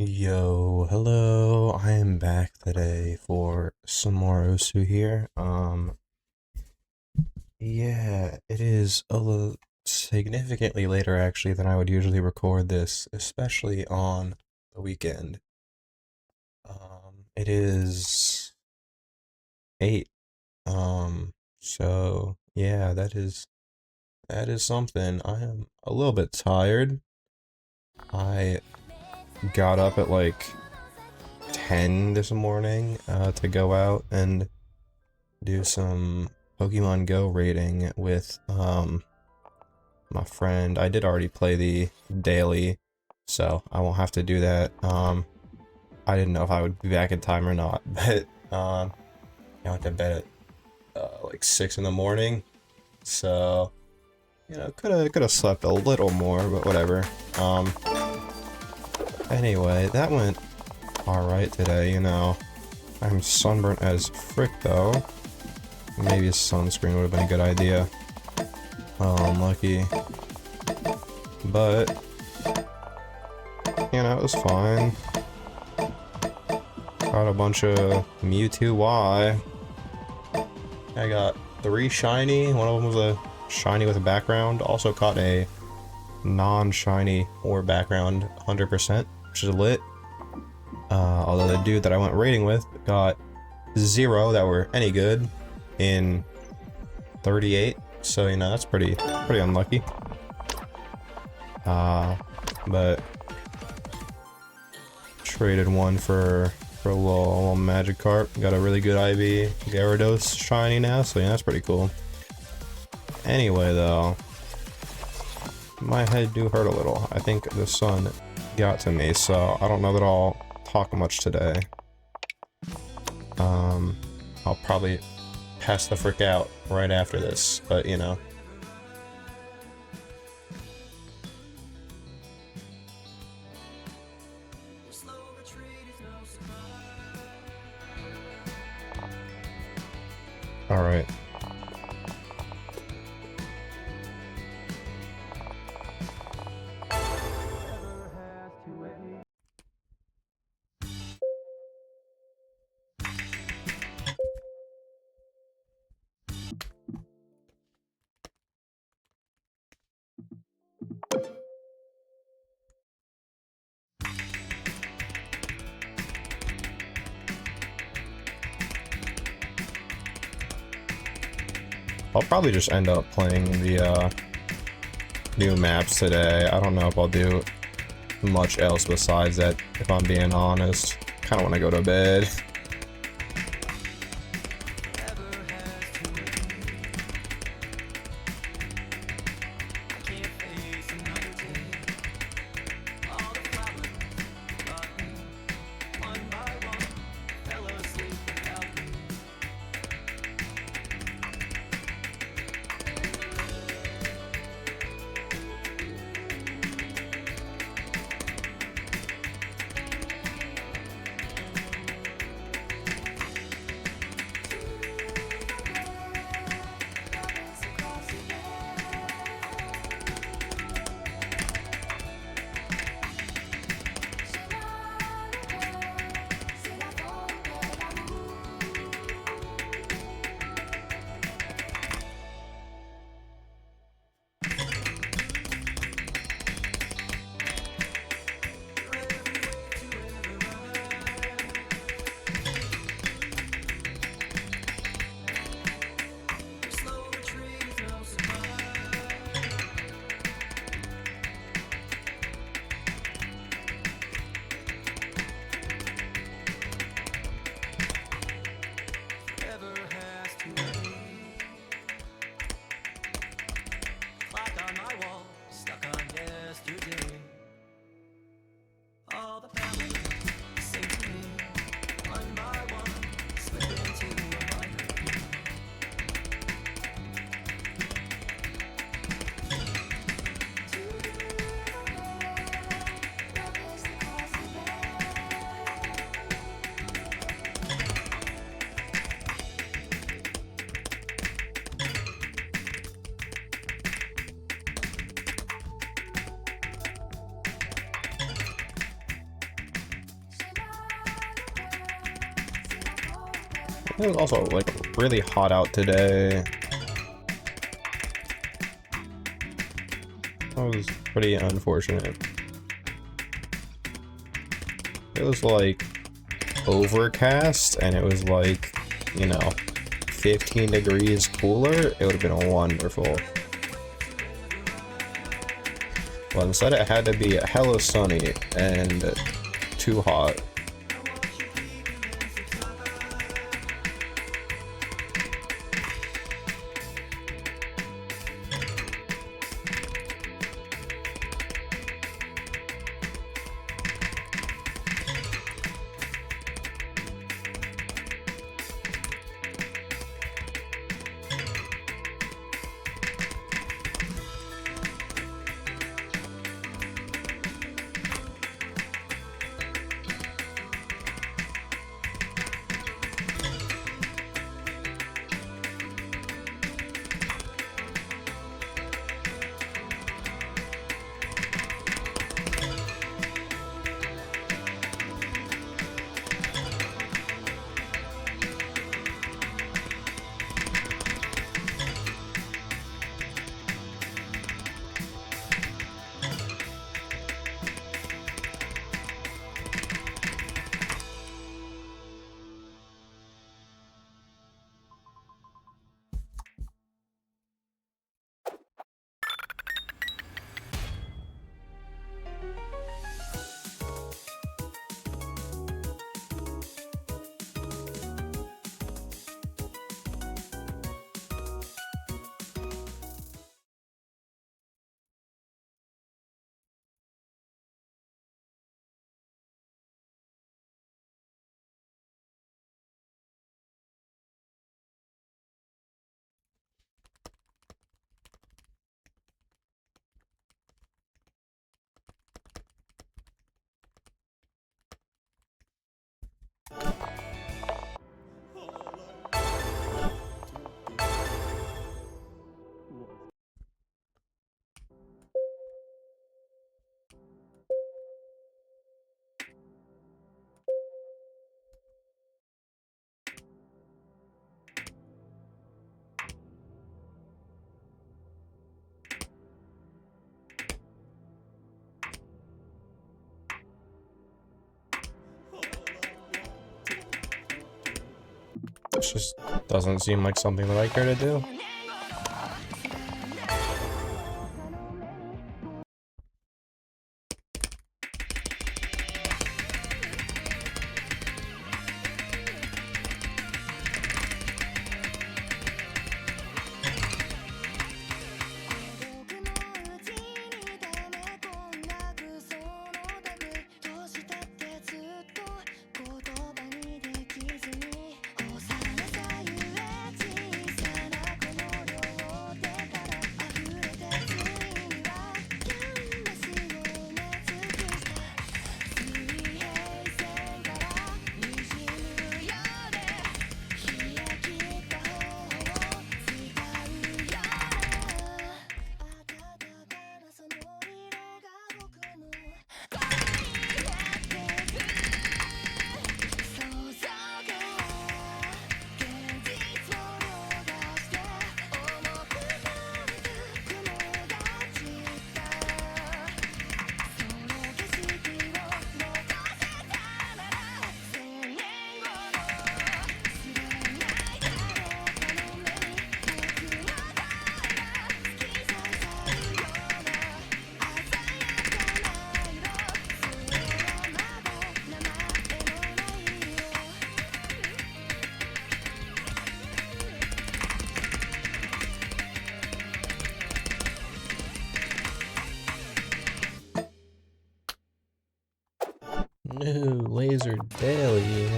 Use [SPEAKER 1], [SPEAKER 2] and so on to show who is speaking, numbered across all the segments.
[SPEAKER 1] Yo, hello. I am back today for some more Osu here. Yeah, it is a little significantly later actually than I would usually record this, especially on the weekend. It is 8. So yeah, that is something. I am a little bit tired. I got up at like 10 this morning to go out and do some Pokemon Go raiding with my friend. I did already play the daily, so I won't have to do that. I didn't know if I would be back in time or not, but I went to bed at like 6 in the morning, so could have slept a little more, but whatever. Anyway, that went all right today. I'm sunburnt as frick though. Maybe a sunscreen would have been a good idea. Oh, unlucky. But, it was fine. Got a bunch of Mewtwo Y. I got 3 shiny. One of them was a shiny with a background. Also caught a non-shiny or background 100%, which is lit. Although the dude that I went raiding with got 0 that were any good in 38, so that's pretty unlucky. But traded one for a little Magikarp. Got a really good IV Gyarados shiny now, so that's pretty cool. Anyway though, my head do hurt a little. I think the sun got to me, so I don't know that I'll talk much today. I'll probably pass the frick out right after this, but Alright. I'll probably just end up playing the new maps today. I don't know if I'll do much else besides that, if I'm being honest. Kind of want to go to bed. It was also like really hot out today. That was pretty unfortunate. It was like overcast and it was like, you know, 15 degrees cooler. It would have been wonderful. But instead it had to be hella sunny and too hot. This just doesn't seem like something that I care to do. New laser daily.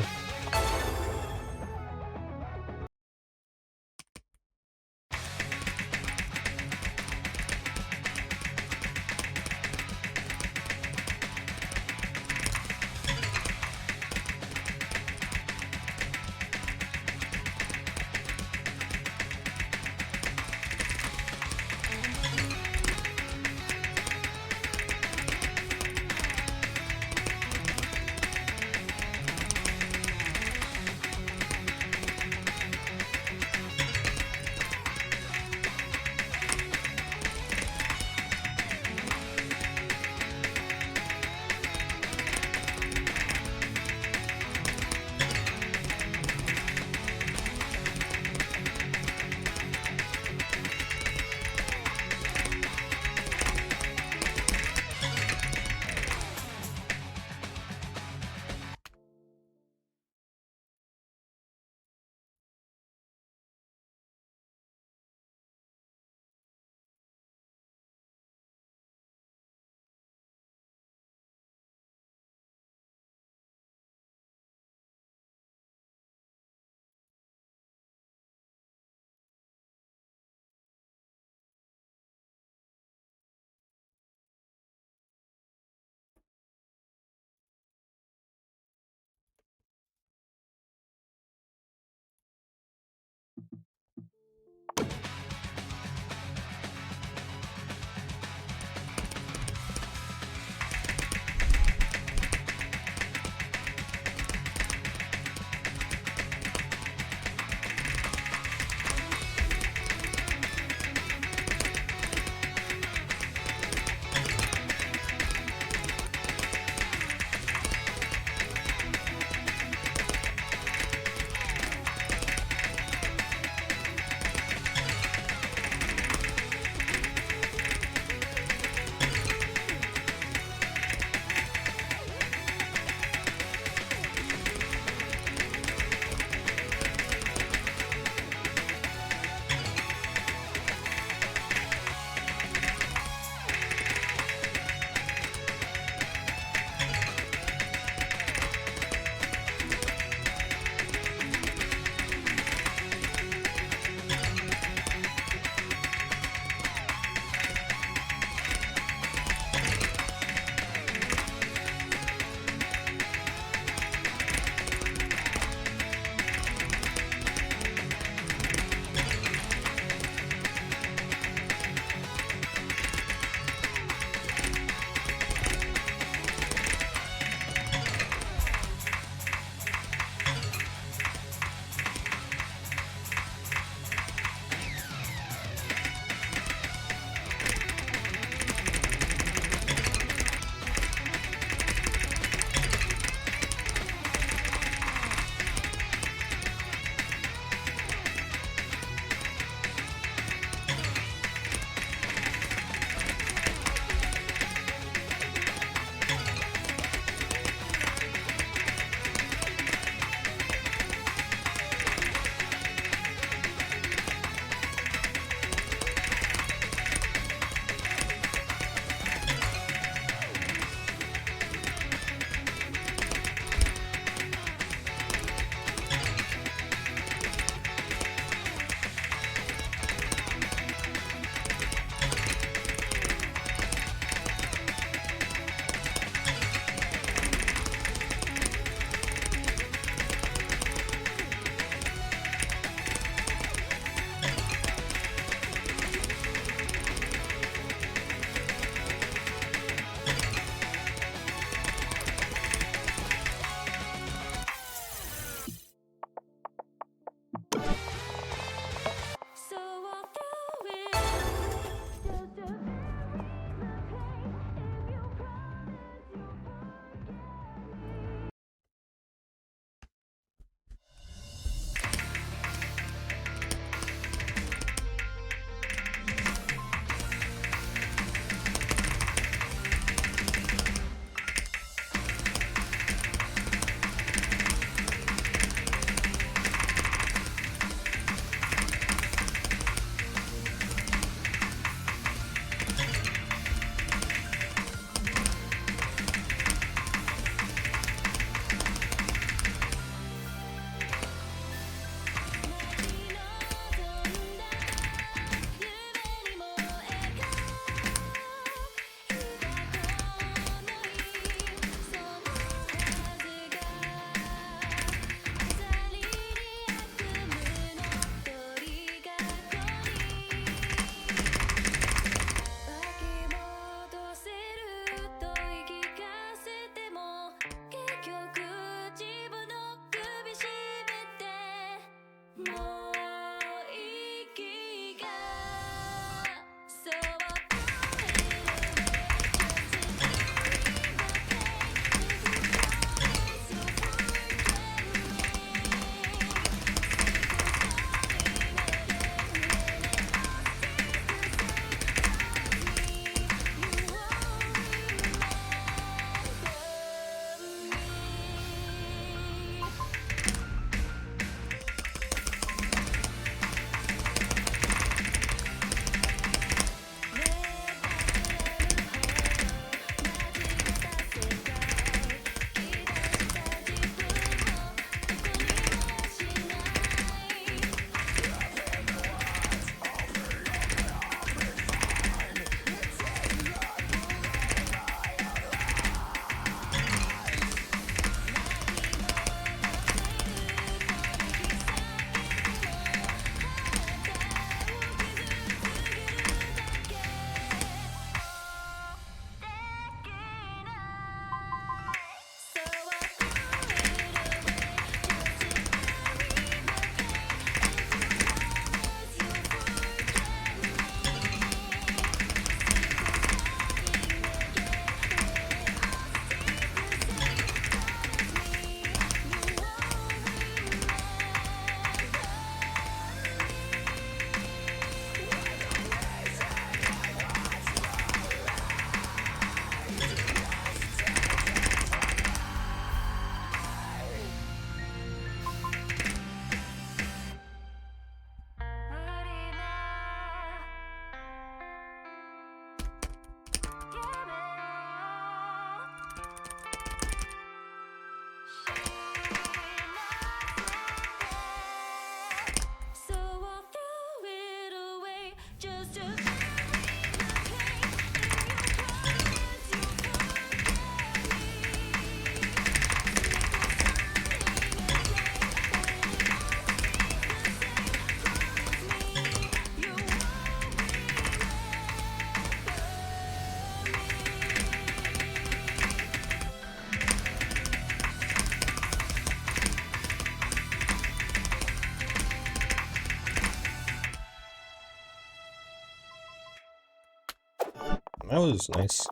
[SPEAKER 1] That was nice.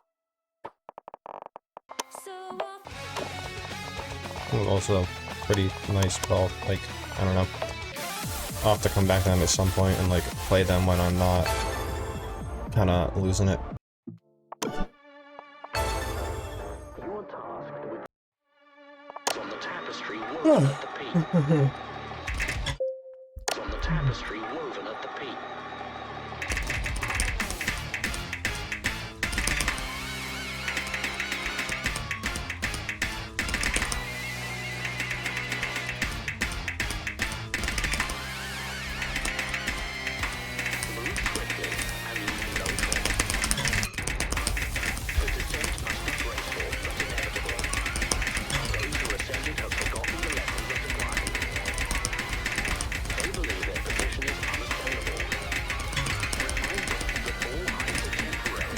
[SPEAKER 1] It was also pretty nice, but like, I don't know. I'll have to come back to them at some point and like play them when I'm not kinda losing it.
[SPEAKER 2] From the tapestry woven at the peak. From the tapestry woven at the peak. Move swiftly and leave no trace. The descent must be graceful but inevitable. Those who ascended have forgotten the lessons of the climb. They believe their position is unassailable. Remind them that all heights are temporary.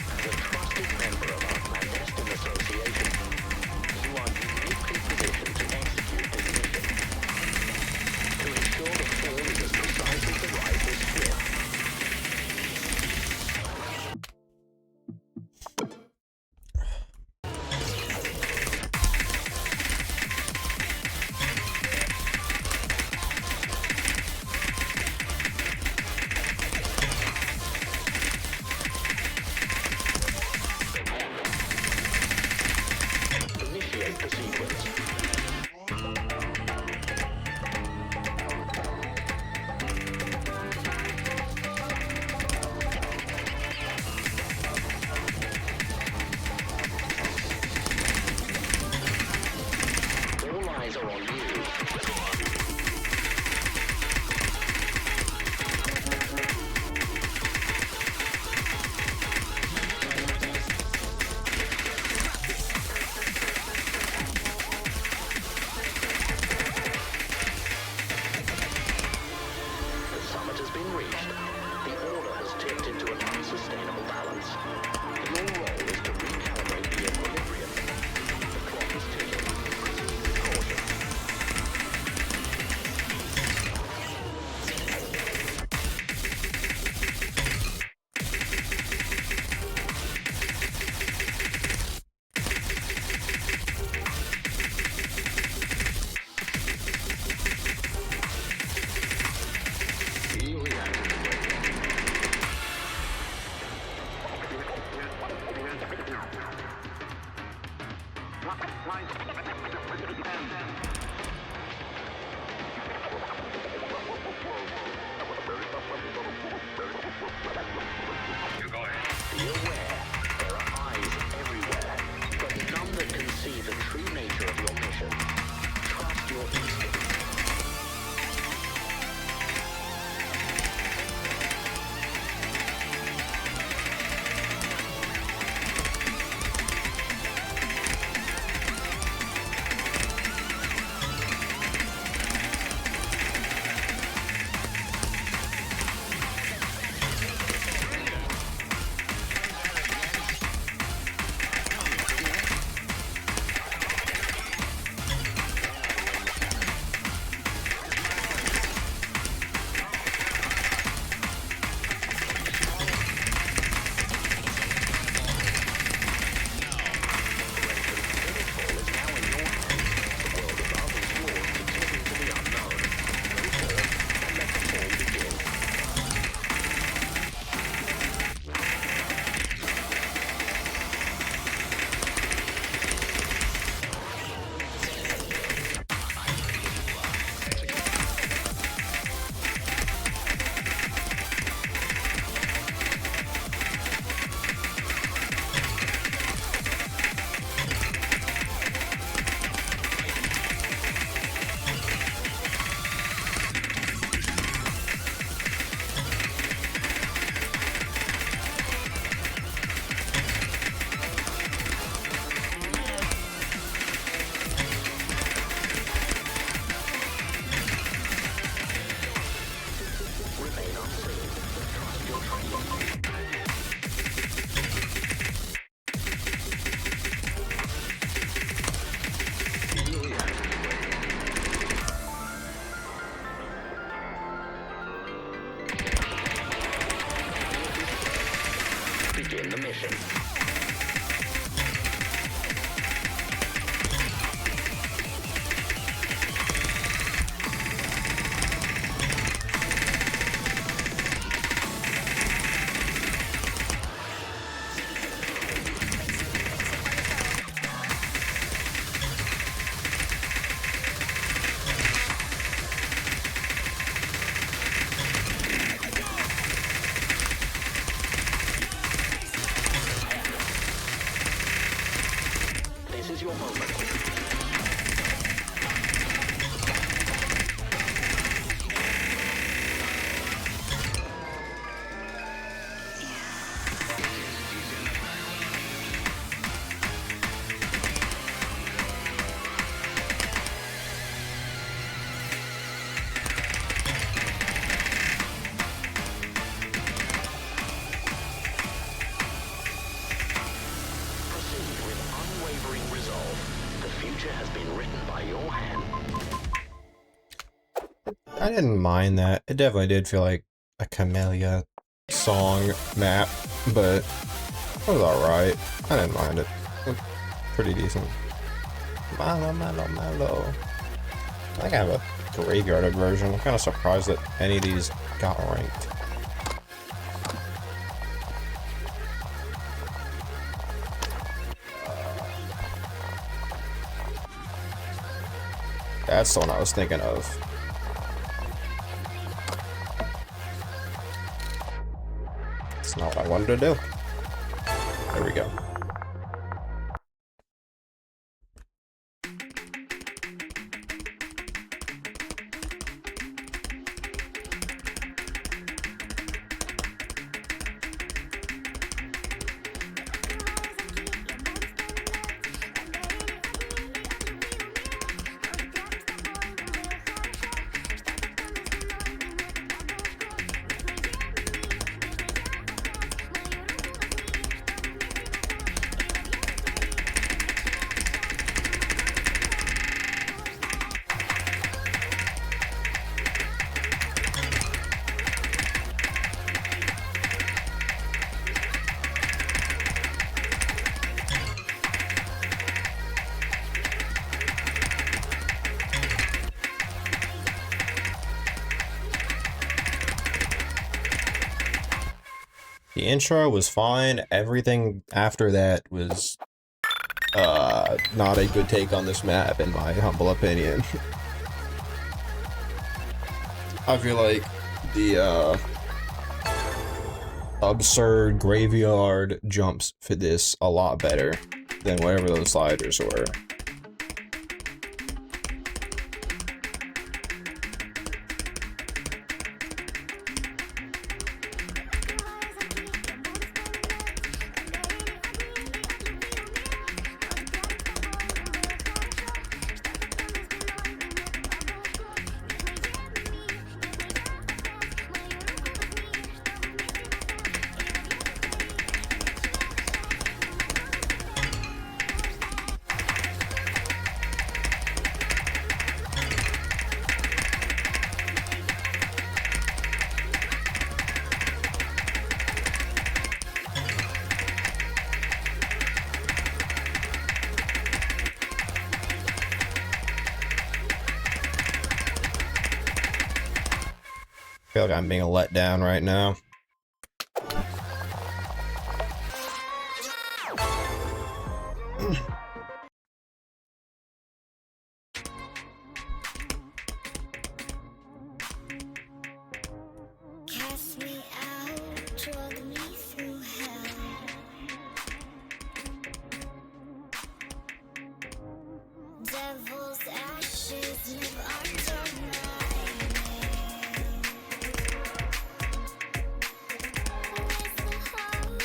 [SPEAKER 2] As a trusted member of our clandestine association, you are uniquely positioned to execute this mission. To ensure the fall is as precise as the rise is swift. Initiate the sequence. All eyes are on you. The summit has been reached. The order has tipped into an unsustainable balance. Your role is to recalibrate the equilibrium. The clock is ticking. Proceed with caution. Feel the active braking. Be aware, there are eyes everywhere, but none that can see the true nature of your mission. Trust your instincts. is your moment. Proceed with unwavering resolve. The future has been written by your hand.
[SPEAKER 1] I didn't mind that. It definitely did feel like a Camellia song map, but it was alright. I didn't mind it. It was pretty decent. Malo, malo, malo. I think I have a graveyarded version. I'm kind of surprised that any of these got ranked. That's the one I was thinking of. That's not what I wanted to do. There we go. The intro was fine. Everything after that was not a good take on this map, in my humble opinion. I feel like the absurd graveyard jumps fit this a lot better than whatever those sliders were. I feel like I'm being let down right now.
[SPEAKER 3] Cast me out, drug me through hell. Devil's ashes live under my name. Where's the hope?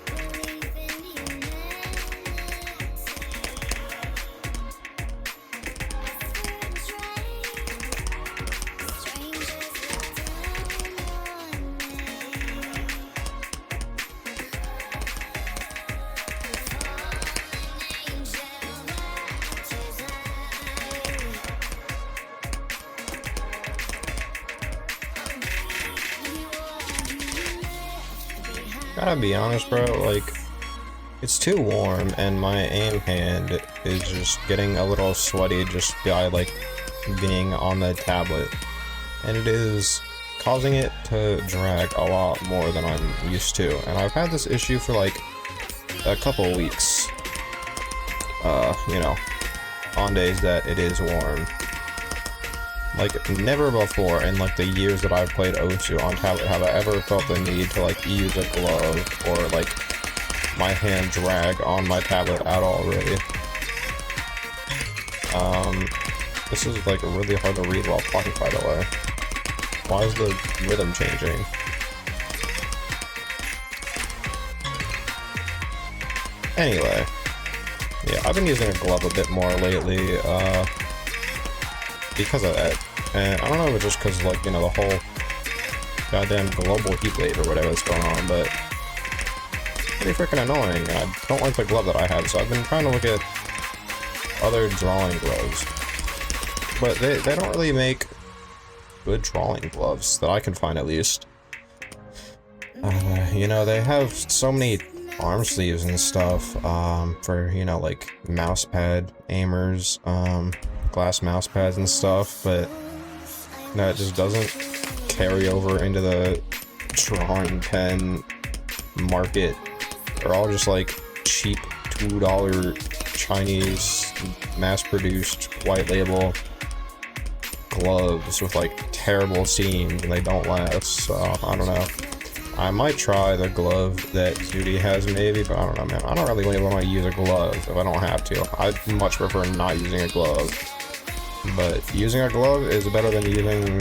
[SPEAKER 3] Believe in humanity. As for a train, strangers look down on me. Fallen angel matches
[SPEAKER 1] Gotta be honest, bro, like, it's too warm, and my aim hand is just getting a little sweaty just by, like, being on the tablet. And it is causing it to drag a lot more than I'm used to. And I've had this issue for, like, a couple weeks. You know, on days that it is warm. Like, never before in, like, the years that I've played Osu on tablet have I ever felt the need to, like, use a glove or, like, my hand drag on my tablet at all, really. This is like really hard to read while talking, by the way. Why is the rhythm changing? Anyway. Yeah, I've been using a glove a bit more lately, because of that. And I don't know if it's just because, like, you know, the whole goddamn global heat wave or whatever that's going on, but pretty freaking annoying. And I don't like the glove that I have, so I've been trying to look at other drawing gloves. But they don't really make good drawing gloves, that I can find at least. You know, they have so many arm sleeves and stuff, for, you know, like, mouse pad aimers, glass mouse pads and stuff, but that just doesn't carry over into the drawing pen market. They're all just, like, cheap $2 Chinese mass-produced white label gloves with, like, terrible seams, and they don't last, so I don't know. I might try the glove that Judy has maybe, but I don't know, man. I don't really want to use a glove if I don't have to. I'd much prefer not using a glove. But using a glove is better than using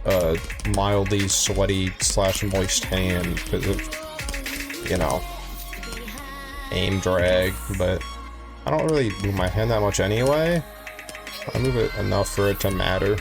[SPEAKER 1] a mildly sweaty / moist hand because of, you know, aim drag. But I don't really move my hand that much anyway. I move it enough for it to matter.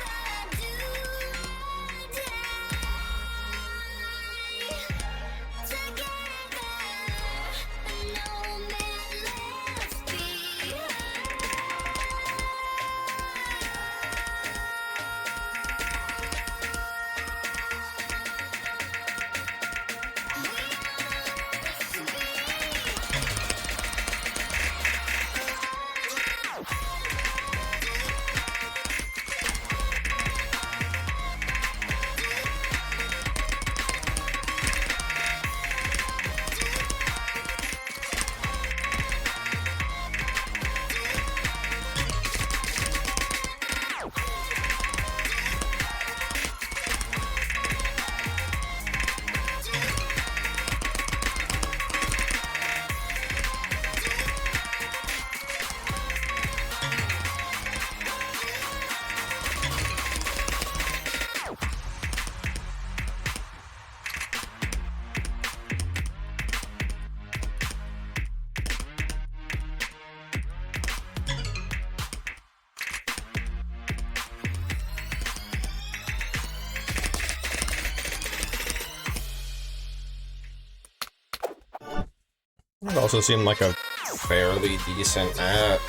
[SPEAKER 1] It also seemed like a fairly decent app.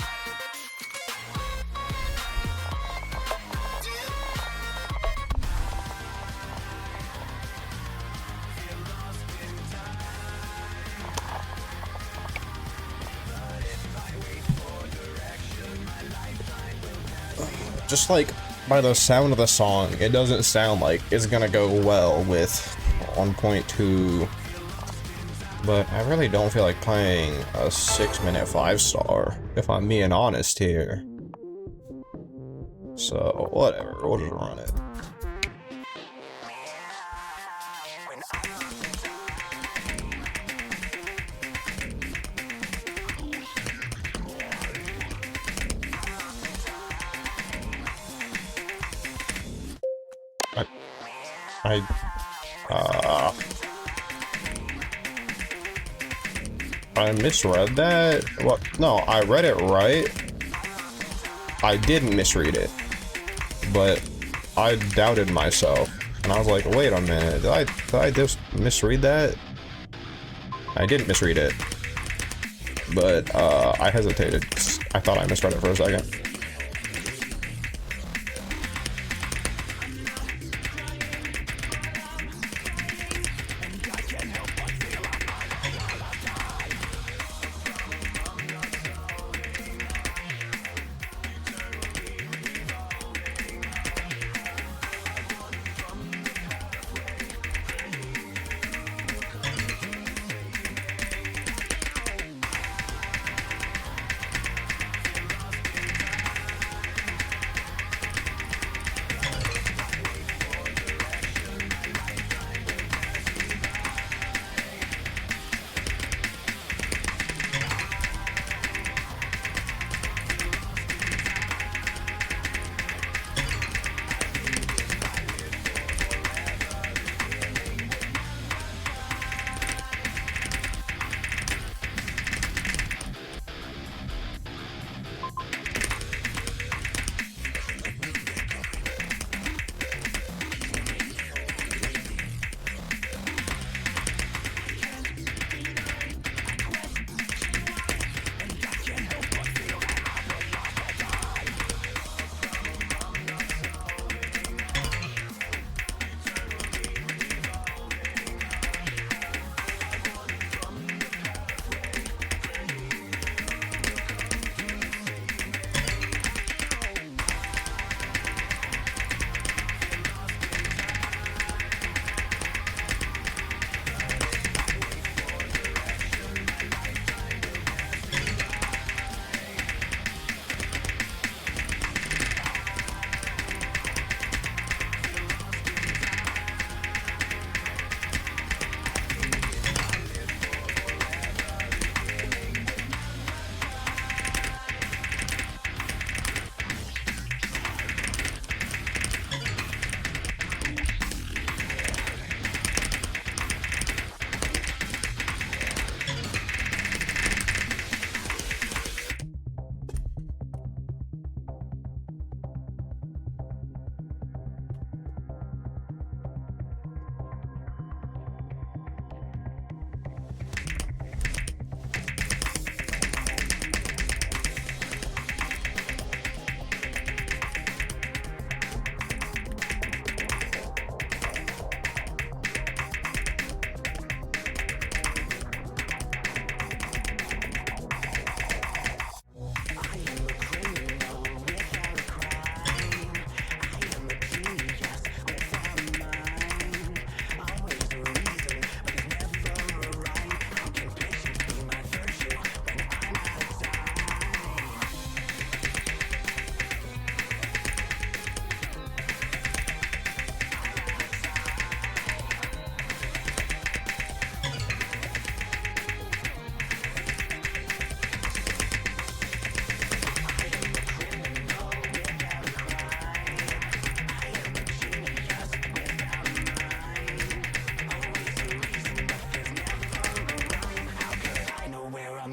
[SPEAKER 1] Just like by the sound of the song, it doesn't sound like it's gonna go well with 1.2. But I really don't feel like playing a 6-minute 5-star, if I'm being honest here. So, whatever, we'll just run it. I misread that? What? No, I read it right. I didn't misread it. But I doubted myself. And I was like, wait a minute, did I just misread that? I didn't misread it. But, I hesitated. I thought I misread it for a second.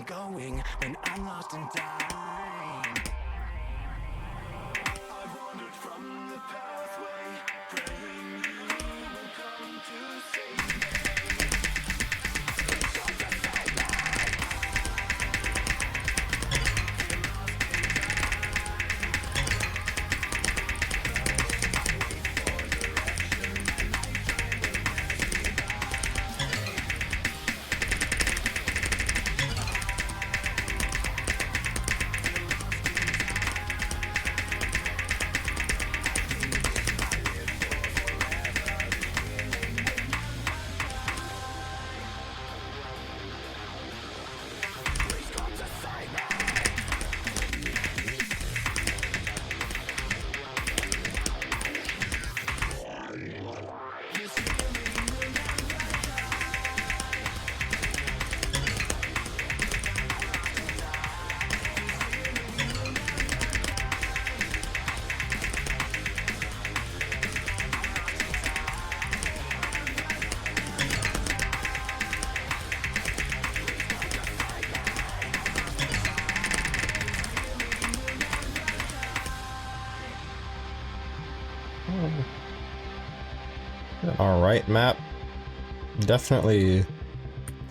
[SPEAKER 4] going when I'm lost in time. I've wandered from the pathway, praying you will come to save me.
[SPEAKER 1] Alright, map. Definitely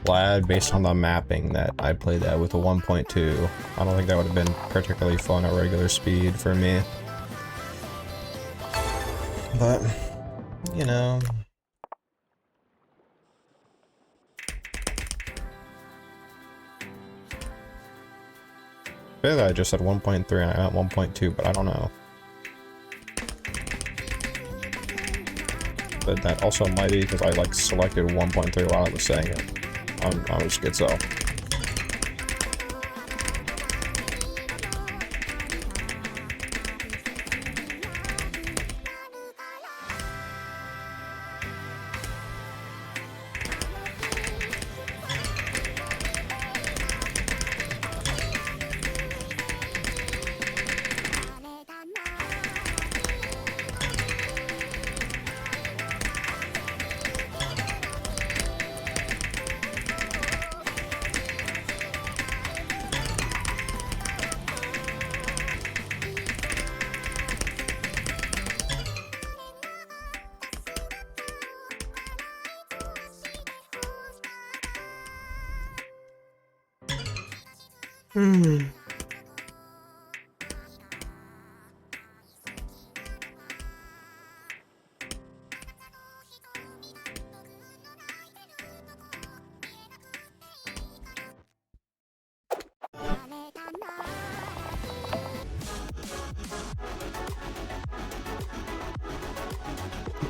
[SPEAKER 1] glad based on the mapping that I played that with a 1.2. I don't think that would have been particularly fun at regular speed for me. But, you know. I feel like I just said 1.3 and I got 1.2, but I don't know. But that also might be because I like selected 1.3 while I was saying it. I'm a schizo.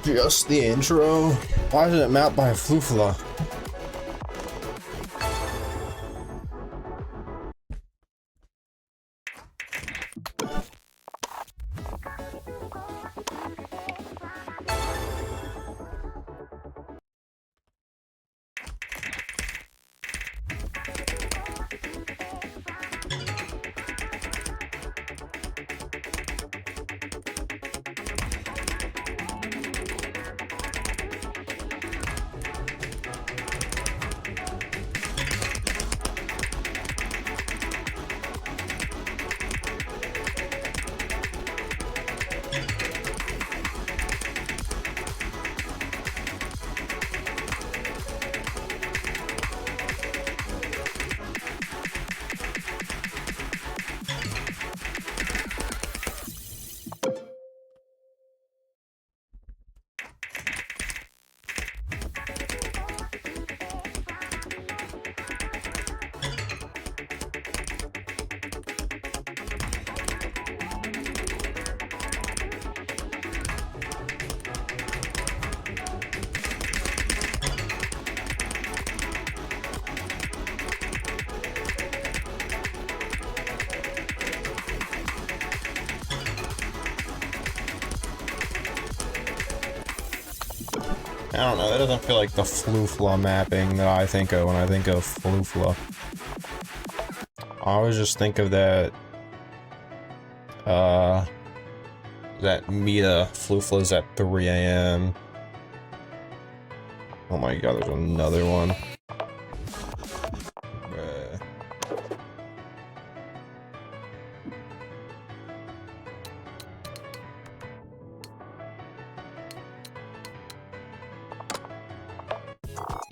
[SPEAKER 1] Just the intro. Why did it map by a flufla? I don't know, that doesn't feel like the flufla mapping that I think of when I think of flufla. I always just think of that, that Meta fluflas at 3 AM. Oh my god, there's another one.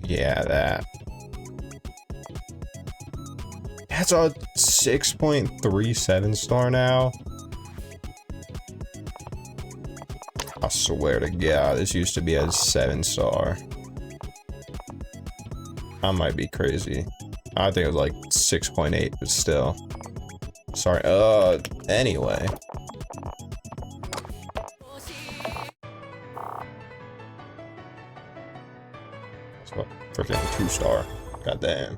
[SPEAKER 1] Yeah, that. That's a 6.37 star now. I swear to God, this used to be a 7 star. I might be crazy. I think it was like 6.8, but still. Sorry. Anyway. So, freaking 2 star. Goddamn.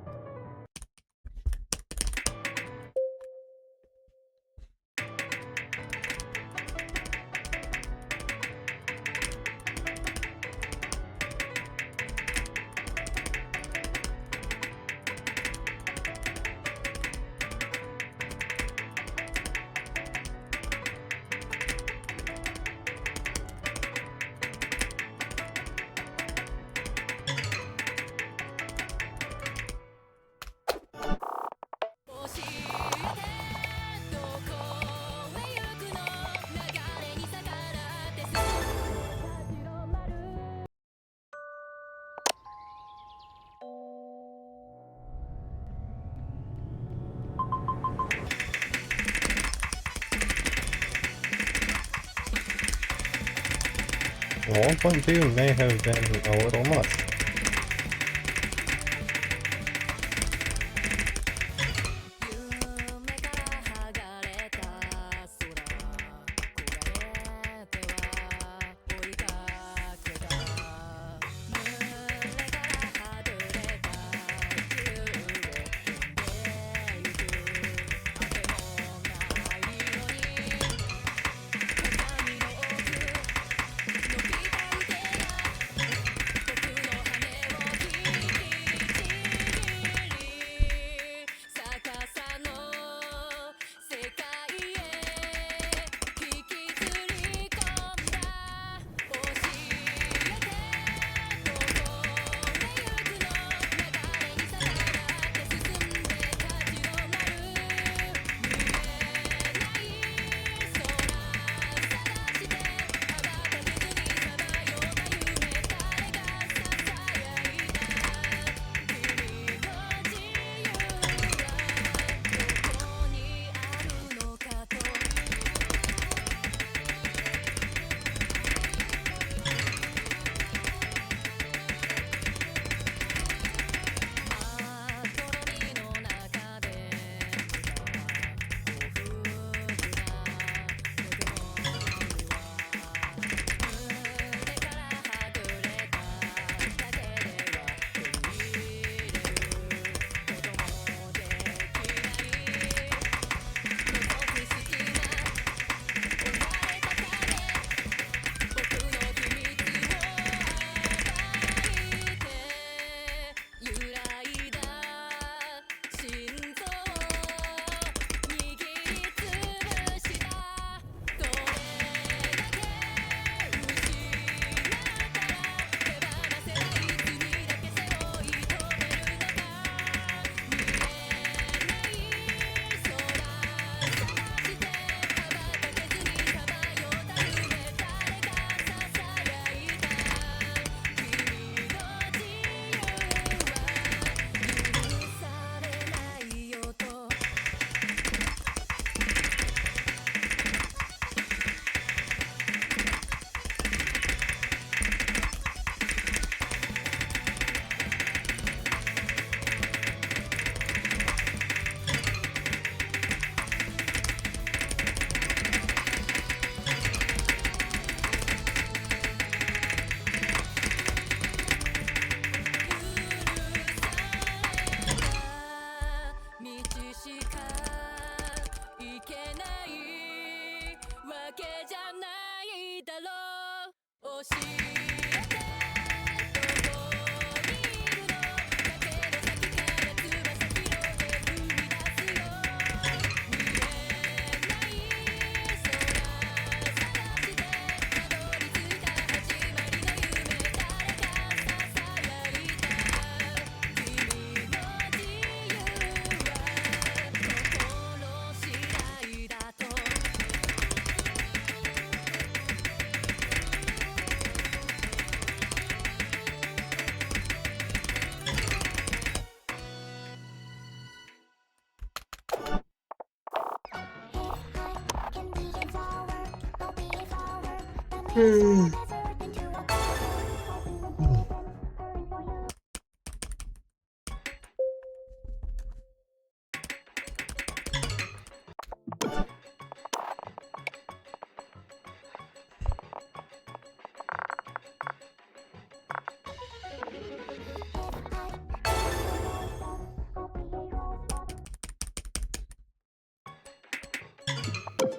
[SPEAKER 1] Well, 1.2 may have been a little much.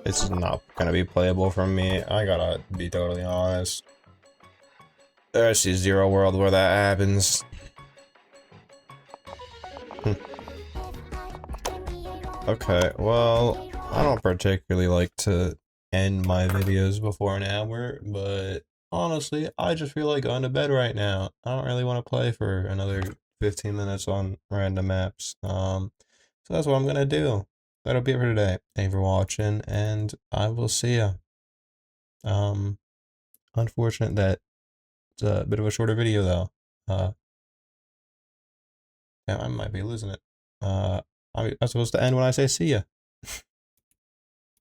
[SPEAKER 1] It's not gonna be playable for me. I gotta be totally honest. I see zero world where that happens. Okay, well, I don't particularly like to end my videos before an hour, but honestly, I just feel like going to bed right now. I don't really want to play for another 15 minutes on random maps. So that's what I'm gonna do. That'll be it for today. Thank you for watching, and I will see ya. Unfortunate that it's a bit of a shorter video though. Yeah, I might be losing it. I'm supposed to end when I say see ya.